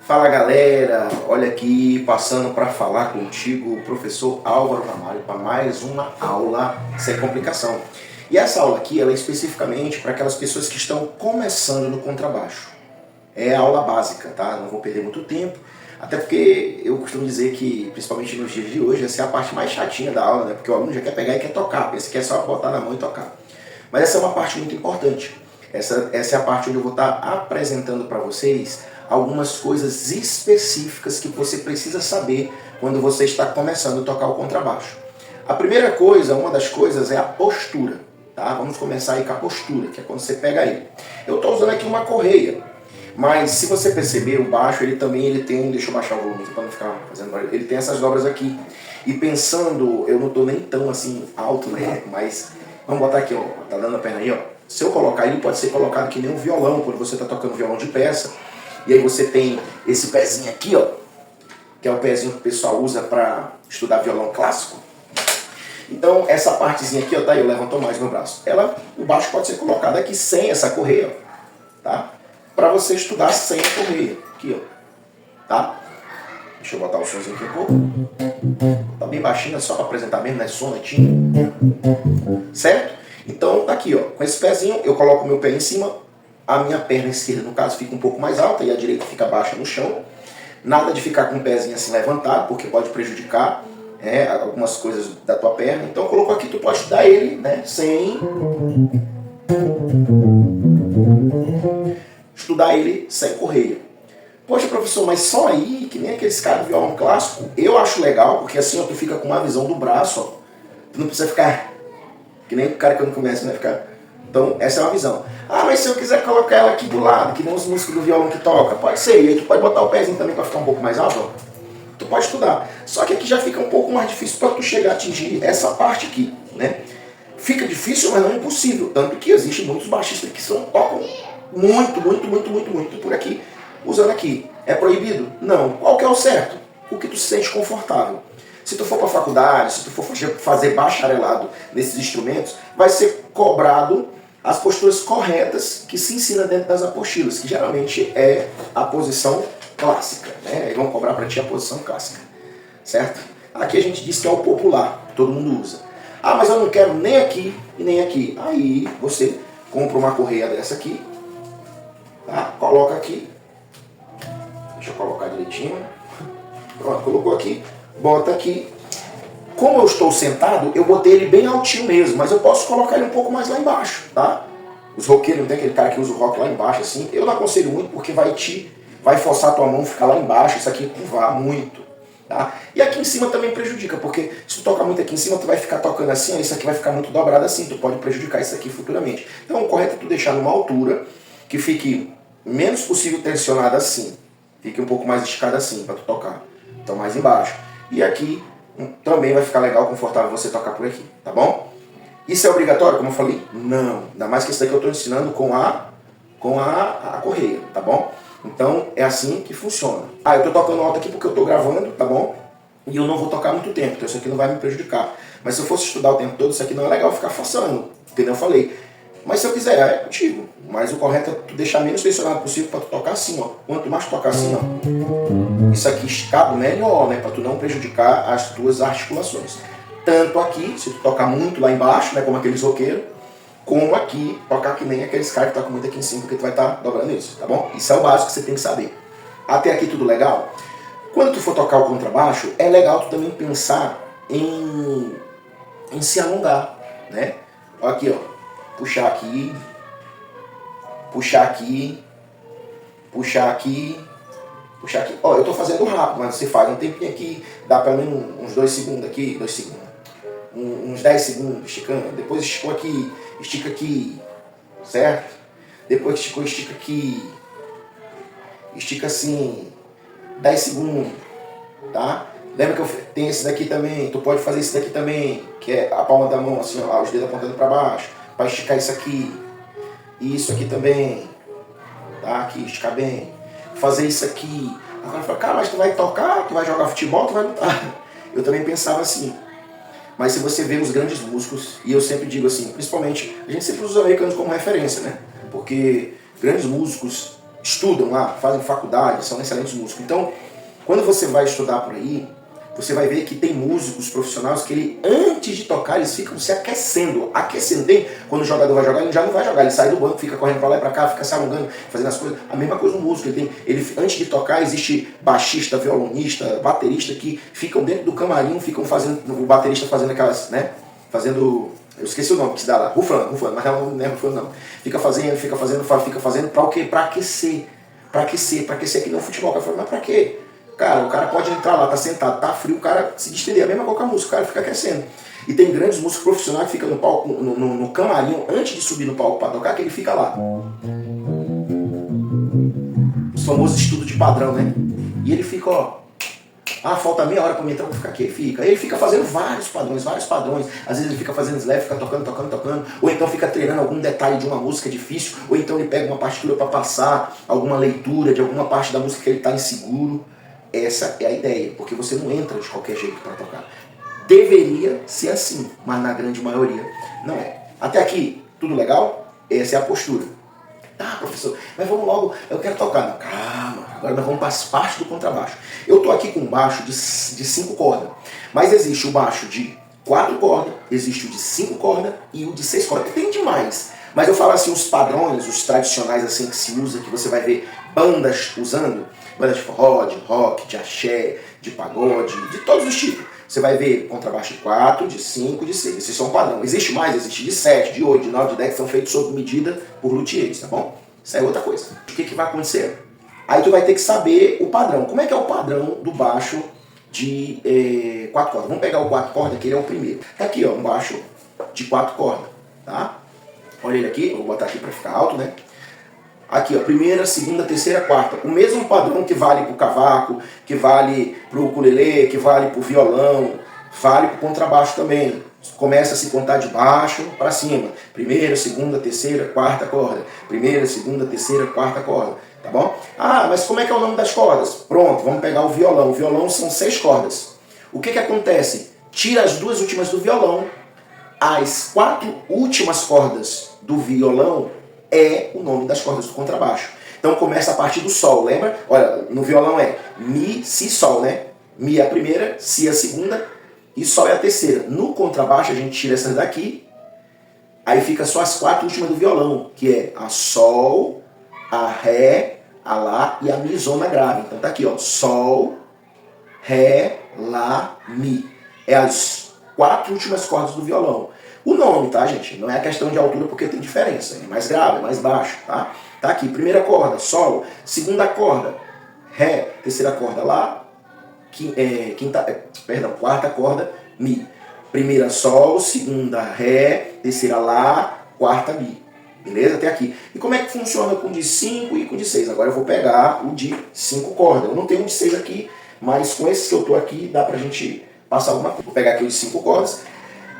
Fala galera, olha aqui passando para falar contigo o professor Álvaro Ramalho para mais uma aula sem complicação. E essa aula aqui ela é especificamente para aquelas pessoas que estão começando no contrabaixo. É a aula básica, tá? Não vou perder muito tempo, até porque eu costumo dizer que, principalmente nos dias de hoje, essa é a parte mais chatinha da aula, né? Porque o aluno já quer pegar e quer tocar, pensa que é só botar na mão e tocar. Mas essa é uma parte muito importante. Essa é a parte onde eu vou estar apresentando para vocês algumas coisas específicas que você precisa saber quando você está começando a tocar o contrabaixo. A primeira coisa, uma das coisas é a postura, tá? Vamos começar aí com a postura, que é quando você pega ele. Eu estou usando aqui uma correia, mas se você perceber, o baixo ele tem, deixa eu baixar o volume para não ficar fazendo barulho, ele tem essas dobras aqui. E pensando, eu não estou nem tão assim alto, né? Mas vamos botar aqui, ó, tá dando a perna aí, ó. Se eu colocar ele, pode ser colocado que nem um violão, quando você está tocando violão de peça. E aí você tem esse pezinho aqui, ó, que é o pezinho que o pessoal usa para estudar violão clássico. Então essa partezinha aqui, ó, tá aí, eu levanto mais meu braço. O baixo pode ser colocado aqui sem essa correia, tá? Para você estudar sem a correia, aqui, ó, tá? Deixa eu botar o somzinho aqui um pouco. Tá bem baixinho, só para apresentar mesmo, né? Sonetinho. Certo? Então tá aqui, ó, com esse pezinho eu coloco o meu pé em cima. A minha perna esquerda, no caso, fica um pouco mais alta e a direita fica baixa no chão. Nada de ficar com o pezinho assim levantado, porque pode prejudicar algumas coisas da tua perna. Então eu coloco aqui, tu pode estudar ele, né, sem correia. Poxa, professor, mas só aí, que nem aqueles caras de violão clássico, eu acho legal, porque assim ó, tu fica com uma visão do braço, ó. Tu não precisa ficar que nem o cara que não começa, né, ficar... Então, essa é uma visão. Ah, mas se eu quiser colocar ela aqui do lado, que nem os músicos do violão que toca, pode ser. E aí tu pode botar o pezinho também para ficar um pouco mais alto, ó. Tu pode estudar. Só que aqui já fica um pouco mais difícil para tu chegar a atingir essa parte aqui, né? Fica difícil, mas não é impossível. Tanto que existem muitos baixistas que tocam muito por aqui, usando aqui. É proibido? Não. Qual que é o certo? O que tu se sente confortável. Se tu for para a faculdade, se tu for fazer bacharelado nesses instrumentos, vai ser cobrado as posturas corretas que se ensina dentro das apostilas, que geralmente é a posição clássica, né? Eles vão cobrar para ti a posição clássica, certo? Aqui a gente diz que é o popular, que todo mundo usa. Ah, mas eu não quero nem aqui e nem aqui. Aí você compra uma correia dessa aqui, tá? Coloca aqui. Deixa eu colocar direitinho. Pronto, colocou aqui. Bota aqui. Como eu estou sentado, eu botei ele bem altinho mesmo, mas eu posso colocar ele um pouco mais lá embaixo, tá? Os roqueiros, não tem aquele cara que usa o rock lá embaixo assim? Eu não aconselho muito porque vai forçar a tua mão a ficar lá embaixo, isso aqui curvar muito, tá? E aqui em cima também prejudica, porque se tu tocar muito aqui em cima, tu vai ficar tocando assim, ó, isso aqui vai ficar muito dobrado assim, tu pode prejudicar isso aqui futuramente. Então o correto é tu deixar numa altura que fique menos possível tensionada assim, fique um pouco mais esticada assim para tu tocar, então mais embaixo. E aqui também vai ficar legal, confortável você tocar por aqui, tá bom? Isso é obrigatório, como eu falei? Não. Ainda mais que isso daqui eu estou ensinando com a correia, tá bom? Então é assim que funciona. Ah, eu estou tocando alto aqui porque eu estou gravando, tá bom? E eu não vou tocar muito tempo, então isso aqui não vai me prejudicar. Mas se eu fosse estudar o tempo todo, isso aqui não é legal ficar forçando, entendeu? Eu falei. Mas se eu quiser, é contigo. Mas o correto é tu deixar menos tensionado possível para tu tocar assim, ó. Quanto mais tu tocar assim, ó, isso aqui escapa melhor, né? Para tu não prejudicar as tuas articulações. Tanto aqui, se tu tocar muito lá embaixo, né? Como aqueles roqueiros, como aqui, tocar que nem aqueles caras que tocam muito aqui em cima, porque tu vai estar dobrando isso, tá bom? Isso é o básico que você tem que saber. Até aqui tudo legal? Quando tu for tocar o contrabaixo, é legal tu também pensar em se alongar, né? Ó aqui, ó. Puxar aqui, puxar aqui, puxar aqui, puxar aqui. Ó, eu tô fazendo rápido, mas você faz um tempinho aqui, dá pra mim uns 2 segundos aqui, 2 segundos, uns 10 segundos esticando. Depois esticou aqui, estica aqui, certo? Depois esticou, estica aqui, estica assim, 10 segundos, tá? Lembra que eu tenho esse daqui também, tu pode fazer esse daqui também, que é a palma da mão, assim, ó, os dedos apontando pra baixo. Para esticar isso aqui, e isso aqui também, tá? Aqui, esticar bem. Fazer isso aqui. Agora fala, cara, mas tu vai tocar, tu vai jogar futebol, tu vai lutar. Eu também pensava assim. Mas se você vê os grandes músicos, e eu sempre digo assim, principalmente, a gente sempre usa os americanos como referência, né? Porque grandes músicos estudam lá, fazem faculdade, são excelentes músicos. Então, quando você vai estudar por aí, você vai ver que tem músicos profissionais que ele, antes de tocar, eles ficam se aquecendo. Aquecendo. Tem, quando o jogador vai jogar, ele já não vai jogar, ele sai do banco, fica correndo pra lá e pra cá, fica se alongando, fazendo as coisas. A mesma coisa no músico. Antes de tocar, existe baixista, violonista, baterista que ficam dentro do camarim, ficam fazendo, o baterista fazendo aquelas, né? Fazendo, eu esqueci o nome que se dá lá, rufando, mas não é rufando não. Fica fazendo pra o quê? Pra aquecer. Pra aquecer que nem o futebol. O cara fala, mas pra quê? Cara, o cara pode entrar lá, tá sentado, tá frio, o cara se distender. A mesma coisa com a música, o cara fica aquecendo. E tem grandes músicos profissionais que ficam no palco, no camarim, antes de subir no palco para tocar, que ele fica lá. Os famosos estudos de padrão, né? E ele fica, ó. Ah, falta meia hora para mim entrar, vou ficar aqui. Fica. Ele fica fazendo vários padrões. Às vezes ele fica fazendo slap, fica tocando. Ou então fica treinando algum detalhe de uma música difícil. Ou então ele pega uma partitura para passar, alguma leitura de alguma parte da música que ele está inseguro. Essa é a ideia, porque você não entra de qualquer jeito para tocar. Deveria ser assim, mas na grande maioria não é. Até aqui, tudo legal? Essa é a postura. Ah, professor, mas vamos logo, eu quero tocar. Não, calma, agora nós vamos para as partes do contrabaixo. Eu estou aqui com um baixo de 5 cordas, mas existe o baixo de 4 cordas, existe o de 5 cordas e o de 6 cordas. Tem demais, mas eu falo assim, os padrões, os tradicionais assim que se usa, que você vai ver bandas usando, bandas de forró, de rock, de axé, de pagode, de todos os tipos. Você vai ver contrabaixo de 4, de 5, de 6. Esses são padrão. Existe mais, existe de 7, de 8, de 9, de 10, que são feitos sob medida por luthiers, tá bom? Isso é outra coisa. O que vai acontecer? Aí tu vai ter que saber o padrão. Como é que é o padrão do baixo de 4 cordas? Vamos pegar o 4 cordas, que ele é o primeiro. Tá aqui, ó, um baixo de 4 cordas, tá? Olha ele aqui, eu vou botar aqui para ficar alto, né? Aqui, ó, primeira, segunda, terceira, quarta. O mesmo padrão que vale para o cavaco, que vale para o ukulele, que vale para o violão, vale para o contrabaixo também. Começa a se contar de baixo para cima. Primeira, segunda, terceira, quarta corda. Primeira, segunda, terceira, quarta corda. Tá bom? Ah, mas como é que é o nome das cordas? Pronto, vamos pegar o violão. O violão são 6 cordas. O que acontece? Tira as 2 últimas do violão. As 4 últimas cordas do violão é o nome das cordas do contrabaixo. Então começa a partir do sol, lembra? Olha, no violão é Mi, Si, Sol, né? Mi é a primeira, Si é a segunda e Sol é a terceira. No contrabaixo a gente tira essas daqui, aí fica só as 4 últimas do violão, que é a Sol, a Ré, a Lá e a Mi zona grave. Então tá aqui, ó, Sol, Ré, Lá, Mi. É as 4 últimas cordas do violão. O nome, tá, gente? Não é questão de altura porque tem diferença. É mais grave, é mais baixo, tá? Tá aqui, primeira corda, Sol. Segunda corda, Ré. Terceira corda, Lá. Quarta corda, Mi. Primeira, Sol. Segunda, Ré. Terceira, Lá. Quarta, Mi. Beleza? Até aqui. E como é que funciona com o de 5 e com o de 6? Agora eu vou pegar o de 5 cordas. Eu não tenho um de 6 aqui, mas com esse que eu tô aqui, dá pra gente passar alguma coisa. Vou pegar aqui o de 5 cordas.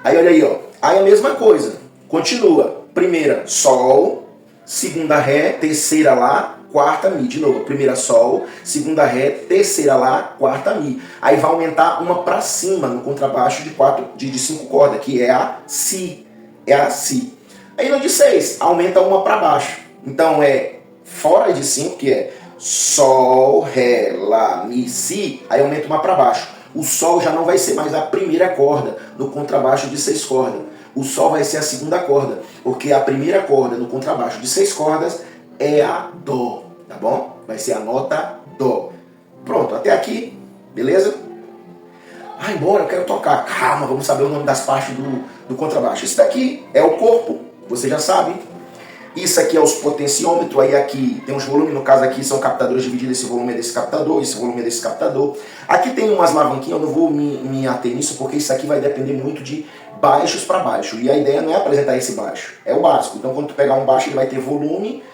Aí olha aí, ó. Aí a mesma coisa. Continua. Primeira, Sol. Segunda, Ré. Terceira, Lá. Quarta, Mi. De novo. Primeira, Sol. Segunda, Ré. Terceira, Lá. Quarta, Mi. Aí vai aumentar uma pra cima no contrabaixo de 5 cordas, que é a Si. É a Si. Aí no de 6, aumenta uma pra baixo. Então é fora de 5, que é Sol, Ré, Lá, Mi, Si. Aí aumenta uma pra baixo. O Sol já não vai ser mais a primeira corda no contrabaixo de 6 cordas. O Sol vai ser a segunda corda, porque a primeira corda no contrabaixo de 6 cordas é a Dó, tá bom? Vai ser a nota Dó. Pronto, até aqui, beleza? Ah, embora, eu quero tocar. Calma, vamos saber o nome das partes do contrabaixo. Isso daqui é o corpo, você já sabe. Isso aqui é os potenciômetros, aí aqui tem uns volumes, no caso aqui são captadores divididos, esse volume é desse captador, esse volume é desse captador. Aqui tem umas alavanquinhas, eu não vou me ater nisso, porque isso aqui vai depender muito de baixos para baixo. E a ideia não é apresentar esse baixo, é o básico. Então quando tu pegar um baixo, ele vai ter volume,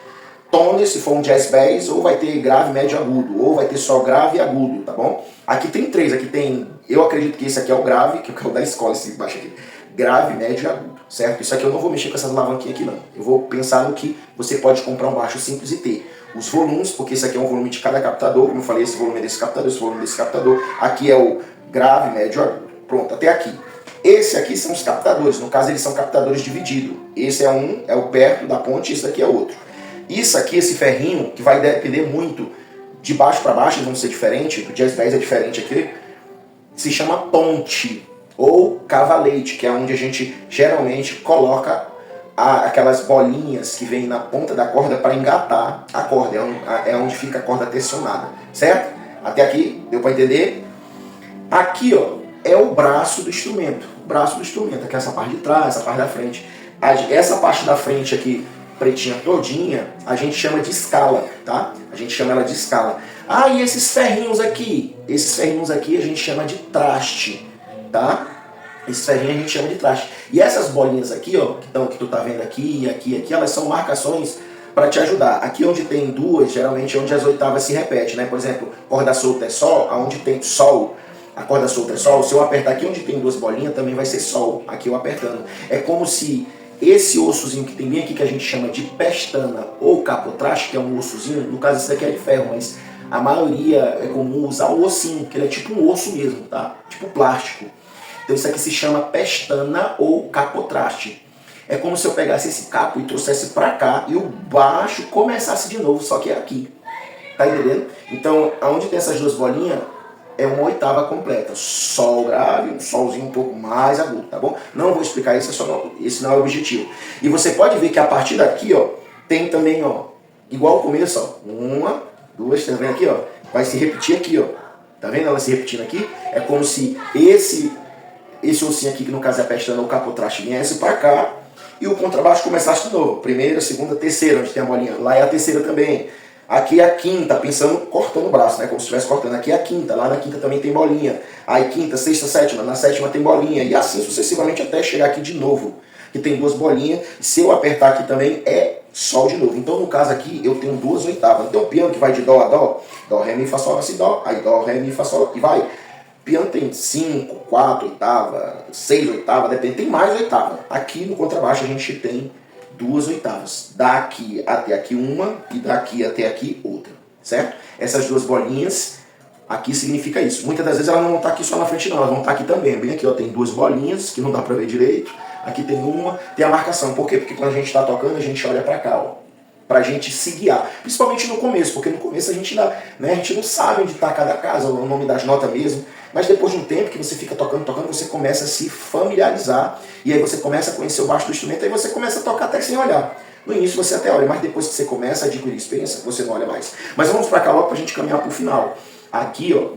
tone, se for um jazz bass, ou vai ter grave, médio, agudo, ou vai ter só grave e agudo, tá bom? Aqui tem 3, aqui tem, eu acredito que esse aqui é o grave, que é o da escola, esse baixo aqui. Grave, médio e agudo, certo? Isso aqui eu não vou mexer com essas alavanquinhas aqui não. Eu vou pensar no que você pode comprar um baixo simples e ter. Os volumes, porque esse aqui é um volume de cada captador, como eu falei, esse volume é desse captador, esse volume é desse captador. Aqui é o grave, médio e agudo. Pronto, até aqui. Esse aqui são os captadores, no caso eles são captadores divididos. Esse é um, é o perto da ponte, esse daqui é outro. Isso aqui, esse ferrinho, que vai depender muito de baixo para baixo, eles vão ser diferentes, o jazz bass é diferente aqui, se chama ponte ou cavalete, que é onde a gente geralmente coloca aquelas bolinhas que vem na ponta da corda para engatar a corda, é onde fica a corda tensionada, certo? Até aqui, deu para entender? Aqui, ó, é o braço do instrumento, aqui é essa parte de trás, essa parte da frente. Essa parte da frente aqui, pretinha todinha, a gente chama de escala, tá? A gente chama ela de escala. Ah, e esses ferrinhos aqui? Esses ferrinhos aqui a gente chama de traste, tá? Esses ferrinhos a gente chama de traste. E essas bolinhas aqui, ó, que tu tá vendo aqui, aqui, elas são marcações para te ajudar. Aqui onde tem duas, geralmente é onde as oitavas se repetem, né? Por exemplo, corda solta é sol, aonde tem sol, a corda solta é sol. Se eu apertar aqui onde tem duas bolinhas, também vai ser sol, aqui eu apertando. É como se esse ossozinho que tem bem aqui, que a gente chama de pestana ou capotraste, que é um ossozinho, no caso esse daqui é de ferro, mas a maioria é comum usar o ossinho, que ele é tipo um osso mesmo, tá? Tipo plástico. Então isso aqui se chama pestana ou capotraste. É como se eu pegasse esse capo e trouxesse pra cá e o baixo começasse de novo, só que é aqui. Tá entendendo? Então, aonde tem essas duas bolinhas, é uma oitava completa. Sol grave, um solzinho um pouco mais agudo, tá bom? Não vou explicar isso, esse não é o objetivo. E você pode ver que a partir daqui, ó, tem também, ó, igual o começo, ó, uma, duas, tá vendo aqui, ó? Vai se repetir aqui, ó. Tá vendo ela se repetindo aqui? É como se esse ossinho aqui, que no caso é a pestana ou capotraste, viesse pra cá e o contrabaixo começasse de novo. Primeira, segunda, terceira, onde tem a bolinha. Lá é a terceira também. Aqui é a quinta, pensando, cortando o braço, né? Como se estivesse cortando. Aqui é a quinta, lá na quinta também tem bolinha. Aí quinta, sexta, sétima, na sétima tem bolinha. E assim sucessivamente até chegar aqui de novo, que tem duas bolinhas. Se eu apertar aqui também, é sol de novo. Então no caso aqui, eu tenho duas oitavas. Então o piano que vai de dó a dó, dó, ré, mi, fá, sol, lá, si, dó. Aí dó, ré, mi, fá, sol, e vai. Piano tem 5, 4 oitavas, 6 oitavas, depende, tem mais oitava. Aqui no contrabaixo a gente tem duas oitavas. Daqui até aqui uma e daqui até aqui outra, certo? Essas duas bolinhas aqui significa isso. Muitas das vezes elas não vão estar aqui só na frente não, elas vão estar aqui também. Bem aqui, ó, tem duas bolinhas que não dá pra ver direito. Aqui tem uma, tem a marcação. Por quê? Porque quando a gente está tocando, a gente olha pra cá, ó, pra gente se guiar. Principalmente no começo, porque no começo a gente não sabe onde está cada casa, o nome das notas mesmo. Mas depois de um tempo que você fica tocando, você começa a se familiarizar. E aí você começa a conhecer o baixo do instrumento, aí você começa a tocar até sem olhar. No início você até olha, mas depois que você começa a adquirir experiência, você não olha mais. Mas vamos pra cá logo pra gente caminhar pro final. Aqui, ó,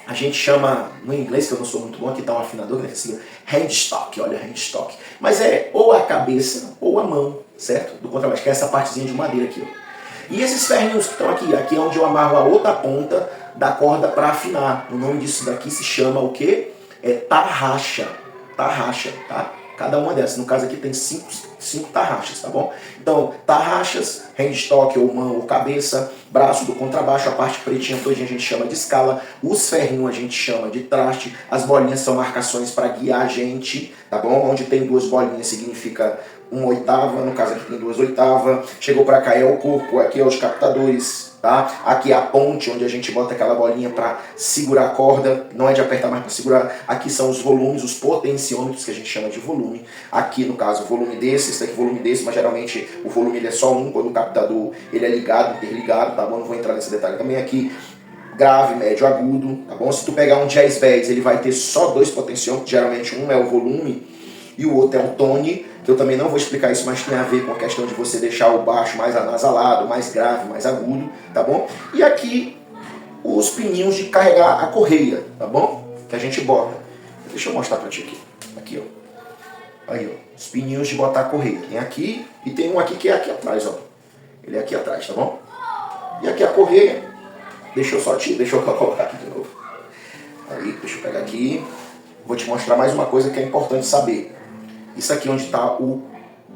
a gente chama, no inglês, que eu não sou muito bom, aqui tá um afinador, né, assim, handstock, olha, handstock. Mas é ou a cabeça ou a mão, certo? Do contrabaixo, que é essa partezinha de madeira aqui, ó. E esses ferrinhos que estão aqui é onde eu amarro a outra ponta da corda para afinar. O nome disso daqui se chama o quê? É tarraxa. Tarraxa, tá? Cada uma dessas. No caso aqui tem cinco tarraxas, tá bom? Então, tarraxas, handstock ou mão ou cabeça, braço do contrabaixo, a parte pretinha toda a gente chama de escala, os ferrinhos a gente chama de traste, as bolinhas são marcações para guiar a gente, tá bom? Onde tem duas bolinhas significa uma oitava, no caso aqui tem duas oitavas, chegou para cá é o corpo, aqui é os captadores, tá? Aqui é a ponte, onde a gente bota aquela bolinha para segurar a corda, não é de apertar mais para segurar, aqui são os volumes, os potenciômetros, que a gente chama de volume, aqui no caso o volume desse, esse daqui volume desse, mas geralmente o volume ele é só um, quando o captador ele é ligado, interligado, tá bom? Não vou entrar nesse detalhe também aqui. Grave, médio, agudo, tá bom? Se tu pegar um jazz bass, ele vai ter só dois potenciômetros, geralmente um é o volume e o outro é o tone, que eu também não vou explicar isso, mas tem a ver com a questão de você deixar o baixo mais anasalado, mais grave, mais agudo, tá bom? E aqui os pininhos de carregar a correia, tá bom? Que a gente bota. Deixa eu mostrar pra ti aqui. Aqui, ó. Aí, ó. Os pininhos de botar a correia. Tem aqui e tem um aqui que é aqui atrás, ó. Ele é aqui atrás, tá bom? E aqui a correia. Deixa eu colocar aqui de novo. Aí, deixa eu pegar aqui. Vou te mostrar mais uma coisa que é importante saber. Isso aqui onde está o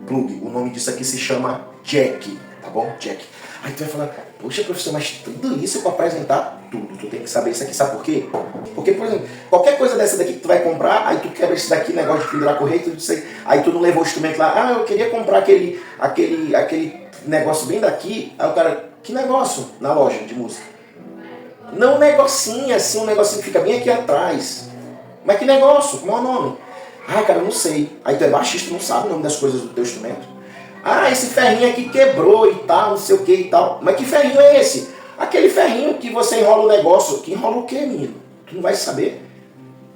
plug. O nome disso aqui se chama jack, tá bom? Jack. Aí tu vai falar, poxa professor, mas tudo isso para apresentar tudo. Tu tem que saber isso aqui, sabe por quê? Porque, por exemplo, qualquer coisa dessa daqui que tu vai comprar, aí tu quebra esse daqui, negócio de pendurar correia, tudo isso aí tu não levou o instrumento lá, ah, eu queria comprar aquele negócio bem daqui, aí o cara, que negócio? Na loja de música. Não um negocinho assim, um negocinho que fica bem aqui atrás. Mas que negócio? Como é o nome? Ah, cara, eu não sei. Aí tu é baixista, não sabe o nome das coisas do teu instrumento. Ah, esse ferrinho aqui quebrou e tal, não sei o que e tal. Mas que ferrinho é esse? Aquele ferrinho que você enrola o negócio. Que enrola o quê, menino? Tu não vai saber.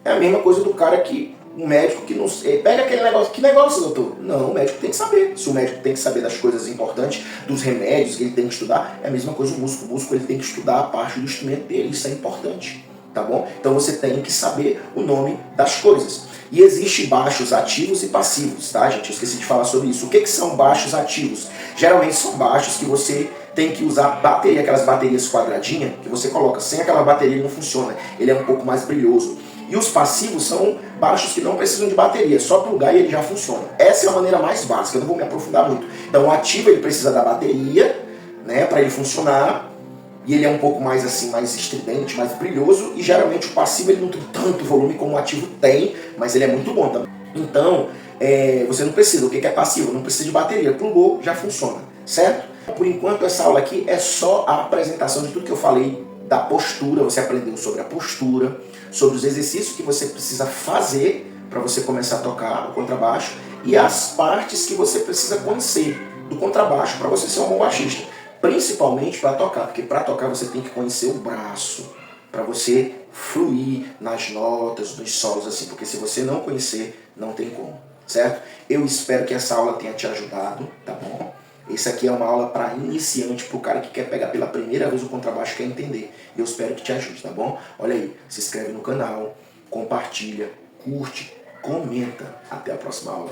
É a mesma coisa do cara que, um médico que não... Pega aquele negócio. Que negócio, doutor? Não, o médico tem que saber. Se o médico tem que saber das coisas importantes, dos remédios que ele tem que estudar, é a mesma coisa o músico. O músico ele tem que estudar a parte do instrumento dele. Isso é importante, tá bom? Então você tem que saber o nome das coisas. E existe baixos ativos e passivos, tá, gente? Eu esqueci de falar sobre isso. O que são baixos ativos? Geralmente são baixos que você tem que usar bateria, aquelas baterias quadradinhas, que você coloca. Sem aquela bateria ele não funciona. Ele é um pouco mais brilhoso. E os passivos são baixos que não precisam de bateria, só plugar e ele já funciona. Essa é a maneira mais básica, eu não vou me aprofundar muito. Então o ativo ele precisa da bateria, né, para ele funcionar. E ele é um pouco mais assim, mais estridente, mais brilhoso. E geralmente o passivo ele não tem tanto volume como o ativo tem, mas ele é muito bom também. Então, você não precisa. O que é passivo? Não precisa de bateria. Plugou, já funciona, certo? Por enquanto, essa aula aqui é só a apresentação de tudo que eu falei da postura. Você aprendeu sobre a postura, sobre os exercícios que você precisa fazer para você começar a tocar o contrabaixo e as partes que você precisa conhecer do contrabaixo para você ser um bom baixista. Principalmente para tocar, porque para tocar você tem que conhecer o braço, para você fluir nas notas, nos solos, assim, porque se você não conhecer, não tem como, certo? Eu espero que essa aula tenha te ajudado, tá bom? Essa aqui é uma aula para iniciante, para o cara que quer pegar pela primeira vez o contrabaixo, quer entender. Eu espero que te ajude, tá bom? Olha aí, se inscreve no canal, compartilha, curte, comenta. Até a próxima aula.